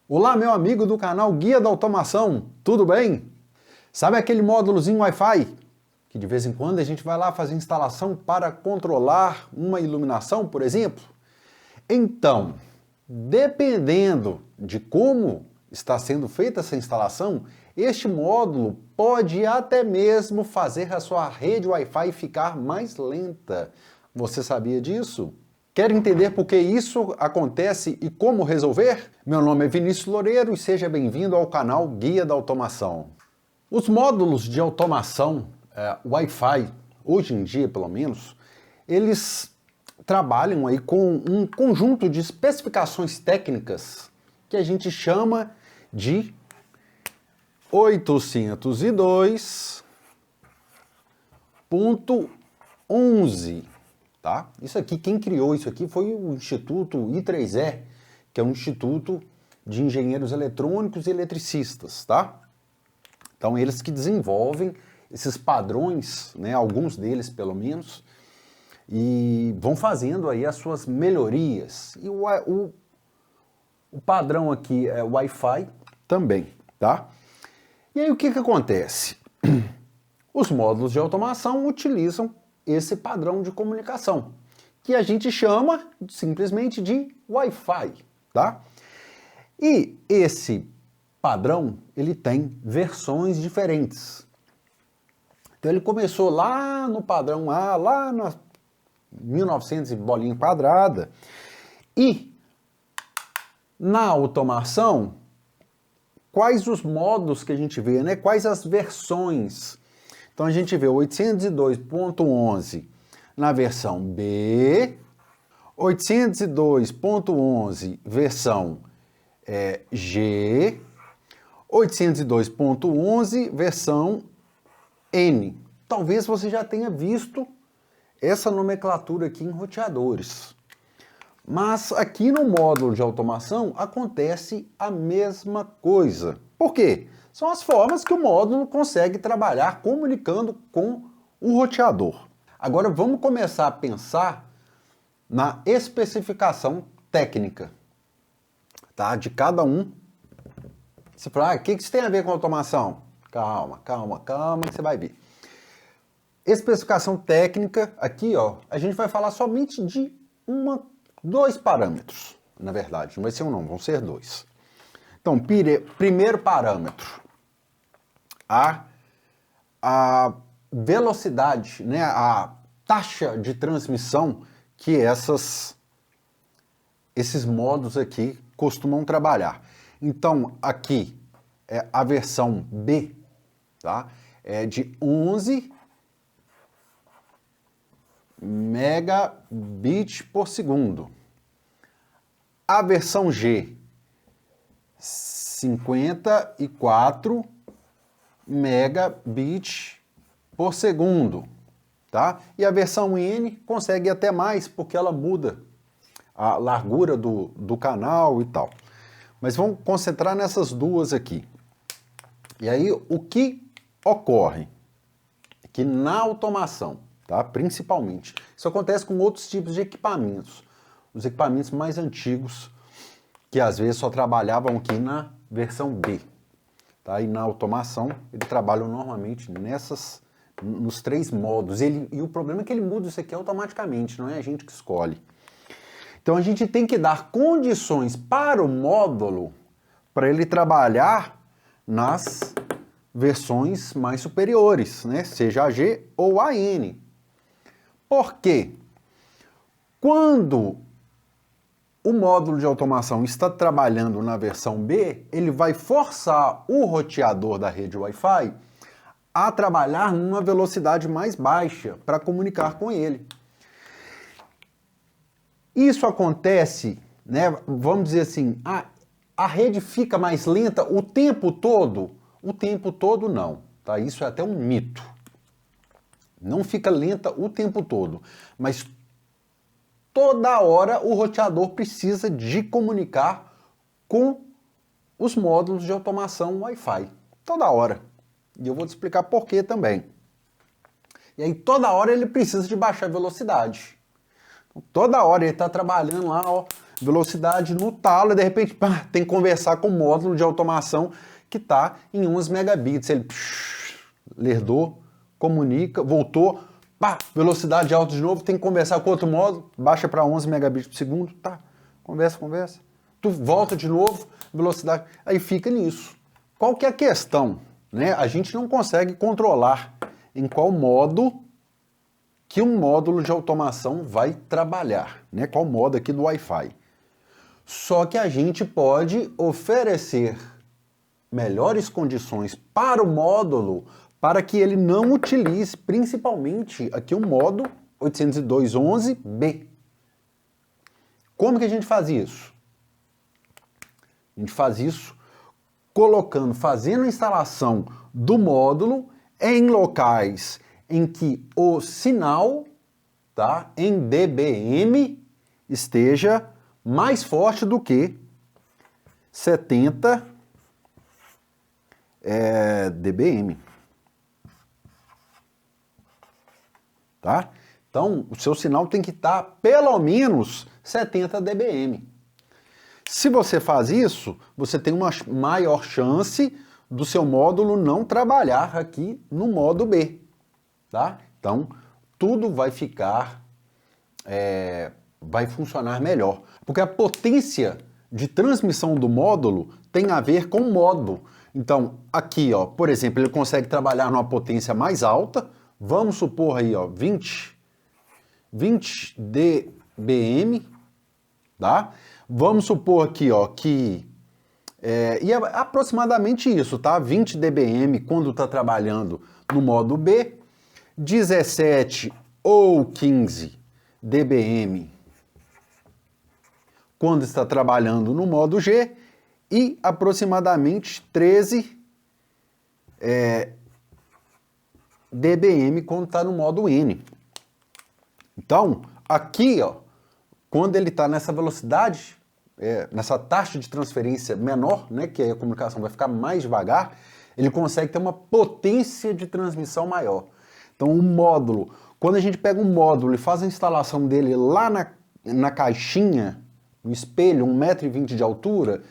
Olá, meu amigo do canal Guia da Automação, tudo bem? Sabe aquele módulozinho Wi-Fi? Que de vez em quando a gente vai lá fazer instalação para controlar uma iluminação, por exemplo? Então, dependendo de como está sendo feita essa instalação, este módulo pode até mesmo fazer a sua rede Wi-Fi ficar mais lenta. Você sabia disso? Quer entender por que isso acontece e como resolver? Meu nome é Vinícius Loureiro e seja bem-vindo ao canal Guia da Automação. Os módulos de automação Wi-Fi, hoje em dia pelo menos, eles trabalham aí com um conjunto de especificações técnicas que a gente chama de 802.11. Tá? Isso aqui, quem criou isso aqui foi o Instituto I3E, que é um instituto de engenheiros eletrônicos e eletricistas, tá? Então eles que desenvolvem esses padrões, né, alguns deles pelo menos, e vão fazendo aí as suas melhorias. E o padrão aqui é Wi-Fi também, tá? E aí o que acontece? Os módulos de automação utilizam esse padrão de comunicação, que a gente chama simplesmente de Wi-Fi, tá? E esse padrão, ele tem versões diferentes. Então ele começou lá no padrão A, lá na 1900 e bolinha quadrada, e na automação, quais os modos que a gente vê, né? Quais as versões? Então a gente vê 802.11 na versão B, 802.11 versão G, 802.11 versão N. Talvez você já tenha visto essa nomenclatura aqui em roteadores. Mas aqui no módulo de automação acontece a mesma coisa. Por quê? São as formas que o módulo consegue trabalhar comunicando com o roteador. Agora vamos começar a pensar na especificação técnica, tá? De cada um. Você fala, o que isso tem a ver com automação? Calma, calma, calma que você vai ver. Especificação técnica, aqui ó, a gente vai falar somente de dois parâmetros, na verdade, não vai ser um não, vão ser dois. Então, primeiro parâmetro, a velocidade, né, a taxa de transmissão que esses modos aqui costumam trabalhar. Então, aqui é a versão B, tá? É de 11 megabits por segundo. A versão G, 54 megabits por segundo, tá? E a versão N consegue até mais, porque ela muda a largura do canal e tal. Mas vamos concentrar nessas duas aqui. E aí, o que ocorre? É que na automação, tá? Principalmente, isso acontece com outros tipos de equipamentos. Os equipamentos mais antigos, que às vezes só trabalhavam aqui na versão B. Tá? E na automação, eles trabalham normalmente nos três modos. E o problema é que ele muda isso aqui automaticamente, não é a gente que escolhe. Então a gente tem que dar condições para o módulo para ele trabalhar nas versões mais superiores, né? Seja a G ou a N. Por quê? Quando o módulo de automação está trabalhando na versão B, ele vai forçar o roteador da rede Wi-Fi a trabalhar numa velocidade mais baixa para comunicar com ele. Isso acontece, né, vamos dizer assim, a rede fica mais lenta o tempo todo? O tempo todo não, tá? Isso é até um mito. Não fica lenta o tempo todo, mas toda hora o roteador precisa de comunicar com os módulos de automação Wi-Fi. Toda hora. E eu vou te explicar por quê também. E aí toda hora ele precisa de baixar a velocidade. Então, toda hora ele está trabalhando lá, ó, velocidade no talo, e de repente pá, tem que conversar com o módulo de automação que está em 11 megabits. Ele lerdou, comunica, voltou, pá, velocidade alta de novo, tem que conversar com outro módulo, baixa para 11 megabits por segundo, tá, conversa. Tu volta de novo, velocidade, aí fica nisso. Qual que é a questão? Né? A gente não consegue controlar em qual modo que um módulo de automação vai trabalhar, né? Qual modo aqui do Wi-Fi. Só que a gente pode oferecer melhores condições para o módulo para que ele não utilize principalmente aqui o modo 802.11b. Como que a gente faz isso? A gente faz isso fazendo a instalação do módulo em locais em que o sinal, tá, em dBm esteja mais forte do que 70 dBm. Tá? Então, o seu sinal tem que estar pelo menos 70 dBm. Se você faz isso, você tem uma maior chance do seu módulo não trabalhar aqui no modo B. Tá? Então, tudo vai ficar, vai funcionar melhor. Porque a potência de transmissão do módulo tem a ver com o modo. Então, aqui, ó, por exemplo, ele consegue trabalhar numa potência mais alta. Vamos supor aí, ó, 20 dBm, tá? Vamos supor aqui, ó, que e é aproximadamente isso, tá? 20 dBm quando está trabalhando no modo B, 17 ou 15 dBm quando está trabalhando no modo G e aproximadamente 13 dBm quando está no modo N. Então, aqui, ó, quando ele está nessa velocidade, nessa taxa de transferência menor, né, que aí a comunicação vai ficar mais devagar, ele consegue ter uma potência de transmissão maior. Então, o módulo, quando a gente pega um módulo e faz a instalação dele lá na caixinha, no espelho, 1,20 m de altura,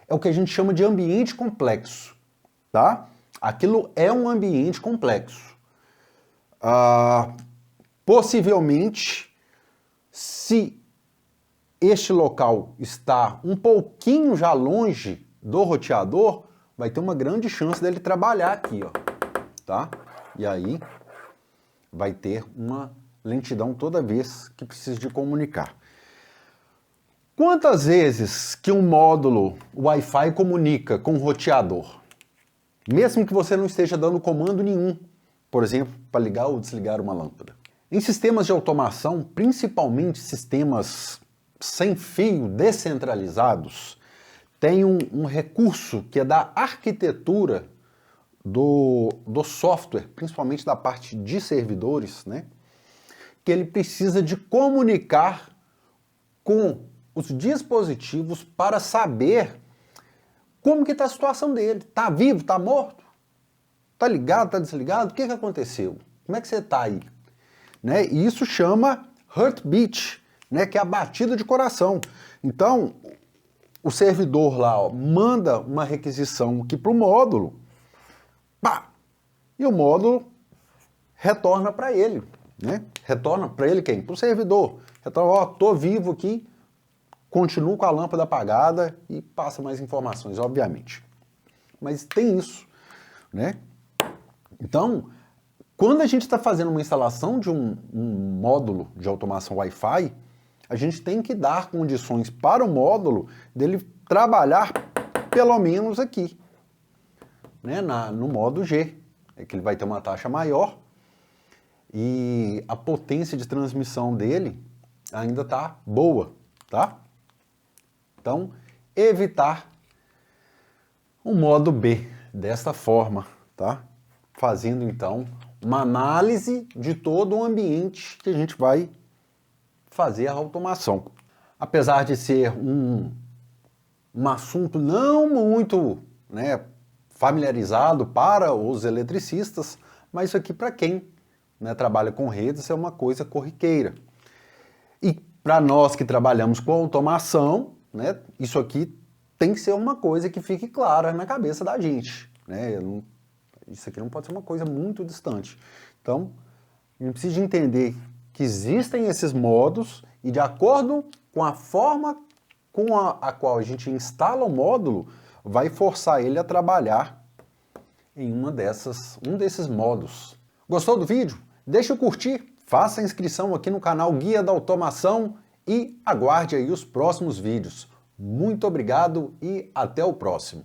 é o que a gente chama de ambiente complexo, tá? Aquilo é um ambiente complexo. Possivelmente, se este local está um pouquinho já longe do roteador, vai ter uma grande chance dele trabalhar aqui, ó, tá? E aí vai ter uma lentidão toda vez que precisa de comunicar. Quantas vezes que um módulo Wi-Fi comunica com o roteador? Mesmo que você não esteja dando comando nenhum, por exemplo, para ligar ou desligar uma lâmpada. Em sistemas de automação, principalmente sistemas sem fio descentralizados, tem um recurso que é da arquitetura do software, principalmente da parte de servidores, né? Que ele precisa de comunicar com os dispositivos para saber como que está a situação dele. Está vivo? Está morto? Está ligado? Está desligado? O que aconteceu? Como é que você está aí? Né? E isso chama heartbeat, né? Que é a batida de coração. Então, o servidor lá, ó, manda uma requisição aqui para o módulo, pá, e o módulo retorna para ele. Né? Retorna para ele quem? Para o servidor. Retorna, ó, tô vivo aqui, continuo com a lâmpada apagada e passa mais informações, obviamente. Mas tem isso, né? Então, quando a gente está fazendo uma instalação de um módulo de automação Wi-Fi, a gente tem que dar condições para o módulo dele trabalhar pelo menos aqui, né? No modo G, é que ele vai ter uma taxa maior e a potência de transmissão dele ainda está boa, tá? Então, evitar o modo B desta forma, tá? Fazendo, então, uma análise de todo o ambiente que a gente vai fazer a automação. Apesar de ser um assunto não muito, né, familiarizado para os eletricistas, mas isso aqui para quem, né, trabalha com redes é uma coisa corriqueira. E Para nós que trabalhamos com automação, né, isso aqui tem que ser uma coisa que fique clara na cabeça da gente, né? Isso aqui não pode ser uma coisa muito distante. Então, a gente precisa entender que existem esses modos e, de acordo com a forma com a qual a gente instala o módulo, vai forçar ele a trabalhar em um desses modos. Gostou do vídeo? Deixa eu curtir, faça a inscrição aqui no canal Guia da Automação e aguarde aí os próximos vídeos. Muito obrigado e até o próximo.